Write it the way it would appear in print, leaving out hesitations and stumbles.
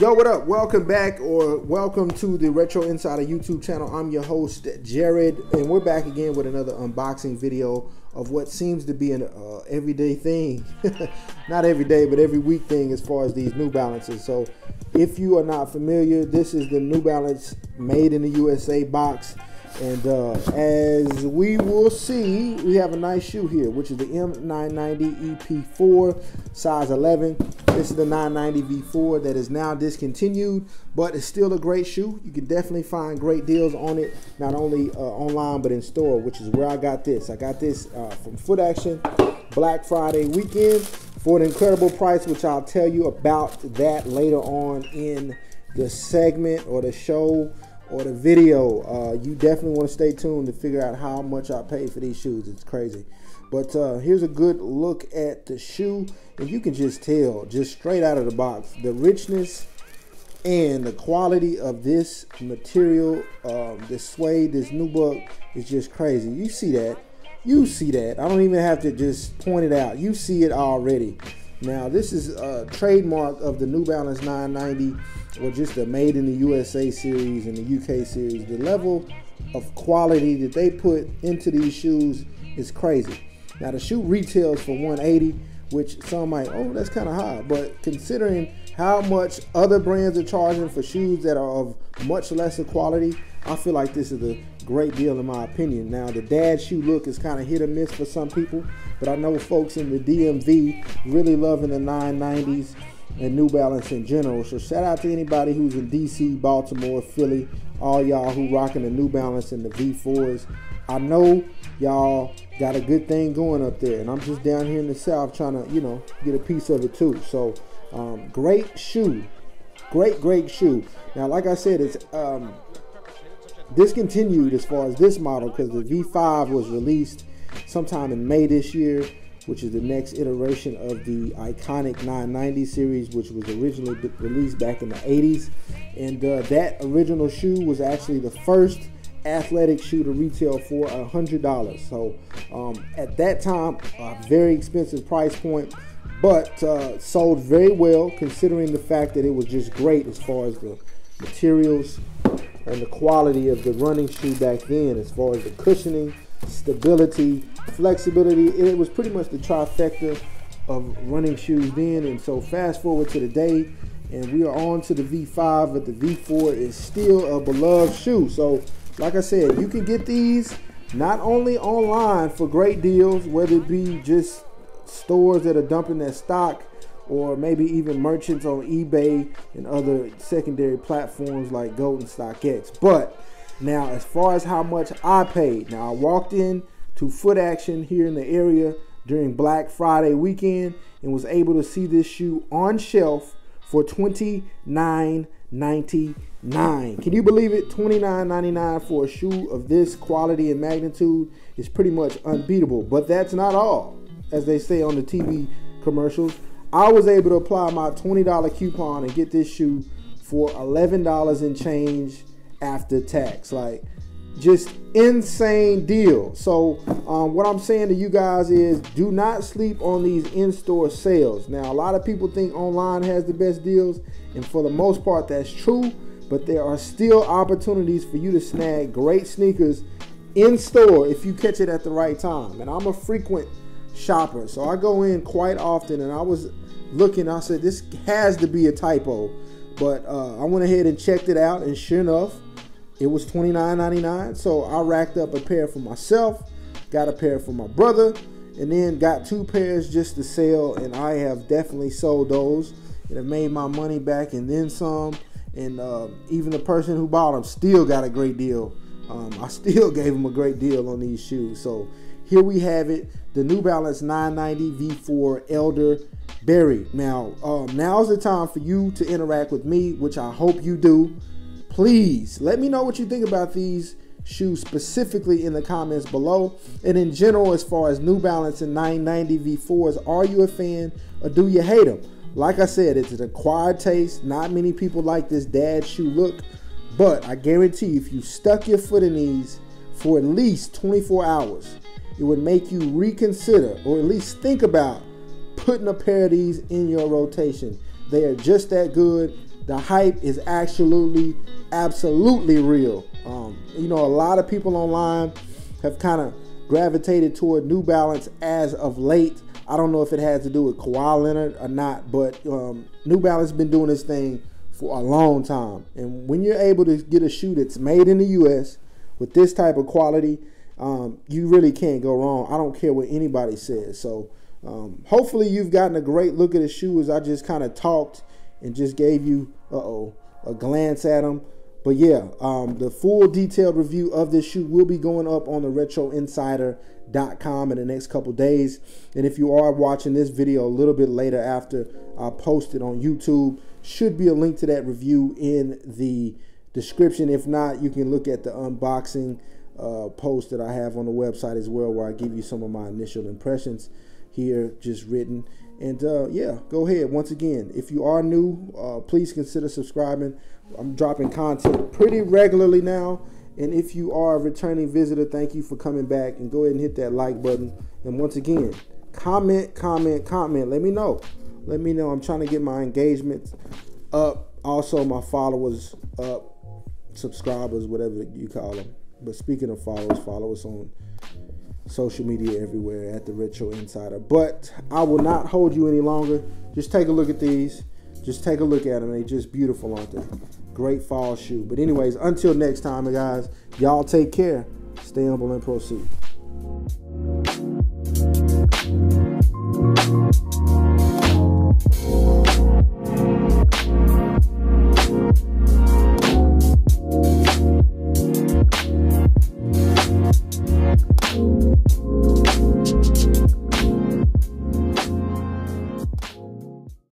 Yo, what up? Welcome back, or welcome to the Retro Insider YouTube channel. I'm your host, Jared, and we're back again with another unboxing video of what seems to be an everyday thing. Not every day, but every week thing as far as these New Balances. So if you are not familiar, this is the New Balance Made in the USA box. And as we will see, we have a nice shoe here, which is the M990EP4, size 11. This is the 990V4 that is now discontinued, but it's still a great shoe. You can definitely find great deals on it, not only online, but in store, which is where I got this. I got this from Foot Action, Black Friday weekend, for an incredible price, which I'll tell you about that later on in the segment or the show or the video. You definitely want to stay tuned to figure out how much I paid for these shoes. It's crazy. But here's a good look at the shoe, and you can just tell, just straight out of the box, the richness and the quality of this material, this suede, this nubuck is just crazy. You see that. You see that. I don't even have to just point it out. You see it already. Now, this is a trademark of the New Balance 990, or just the Made in the USA series and the UK series. The level of quality that they put into these shoes is crazy. Now, the shoe retails for $180, which some might, oh, that's kind of high. But considering how much other brands are charging for shoes that are of much lesser quality, I feel like this is a great deal in my opinion. Now, the dad shoe look is kind of hit or miss for some people, but I know folks in the DMV really loving the 990s and New Balance in general. So shout out to anybody who's in DC, Baltimore, Philly, all y'all who rocking the New Balance and the V4s. I know y'all got a good thing going up there, and I'm just down here in the South trying to, you know, get a piece of it too. So great shoe, great shoe. Now, like I said, it's discontinued as far as this model, because the V5 was released sometime in May this year, which is the next iteration of the iconic 990 series, which was originally released back in the 80s. And that original shoe was actually the first athletic shoe to retail for $100. So at that time, a very expensive price point, but sold very well considering the fact that it was just great as far as the materials and the quality of the running shoe back then, as far as the cushioning, stability, flexibility. It was pretty much the trifecta of running shoes then. And so fast forward to today, and we are on to the V5, but the V4 is still a beloved shoe. So like I said, you can get these not only online for great deals, whether it be just stores that are dumping their stock, or maybe even merchants on eBay and other secondary platforms like Goat and StockX. But now, as far as how much I paid, now I walked in to Foot Action here in the area during Black Friday weekend and was able to see this shoe on shelf for $29.99. Can you believe it? $29.99 for a shoe of this quality and magnitude is pretty much unbeatable. But that's not all, as they say on the TV commercials. I was able to apply my $20 coupon and get this shoe for $11 and change after tax. Like, just insane deal. So what I'm saying to you guys is, do not sleep on these in-store sales. Now, a lot of people think online has the best deals, and for the most part that's true, but there are still opportunities for you to snag great sneakers in store if you catch it at the right time. And I'm a frequent shopper, so I go in quite often, and I was looking, I said this has to be a typo, but I went ahead and checked it out, and sure enough, it was $29.99. So I racked up a pair for myself, got a pair for my brother, and then got 2 pairs just to sell, and I have definitely sold those and have made my money back and then some. And even the person who bought them still got a great deal. I still gave them a great deal on these shoes. So here we have it, the New Balance 990 V4 Elderberry. Now, now's the time for you to interact with me, which I hope you do. Please let me know what you think about these shoes specifically in the comments below. And in general, as far as New Balance and 990 V4s, are you a fan or do you hate them? Like I said, it's an acquired taste. Not many people like this dad shoe look, but I guarantee if you stuck your foot in these for at least 24 hours, it would make you reconsider, or at least think about putting a pair of these in your rotation. They are just that good. the hype is absolutely real. You know, a lot of people online have kind of gravitated toward New Balance as of late. I don't know if it has to do with Kawhi Leonard or not, but New Balance been doing this thing for a long time. And when you're able to get a shoe that's made in the U.S. with this type of quality, you really can't go wrong. I don't care what anybody says. So hopefully you've gotten a great look at the shoe as I just kind of talked and just gave you a glance at them. But yeah, the full detailed review of this shoe will be going up on the retroinsider.com in the next couple days. And if you are watching this video a little bit later after I post it on YouTube, should be a link to that review in the description. If not, you can look at the unboxing post that I have on the website as well, where I give you some of my initial impressions here just written. And yeah, go ahead. Once again, if you are new, please consider subscribing. I'm dropping content pretty regularly now. And if you are a returning visitor, thank you for coming back, and go ahead and hit that like button. And once again, comment. Let me know. I'm trying to get my engagements up. Also, my followers up, subscribers, whatever you call them. But speaking of followers, follow us on social media everywhere at the Retro Insider. But I will not hold you any longer. Just take a look at these. Just take a look at them. They're just beautiful, aren't they? Great fall shoe. But anyways, until next time, guys, y'all take care. Stay humble and proceed.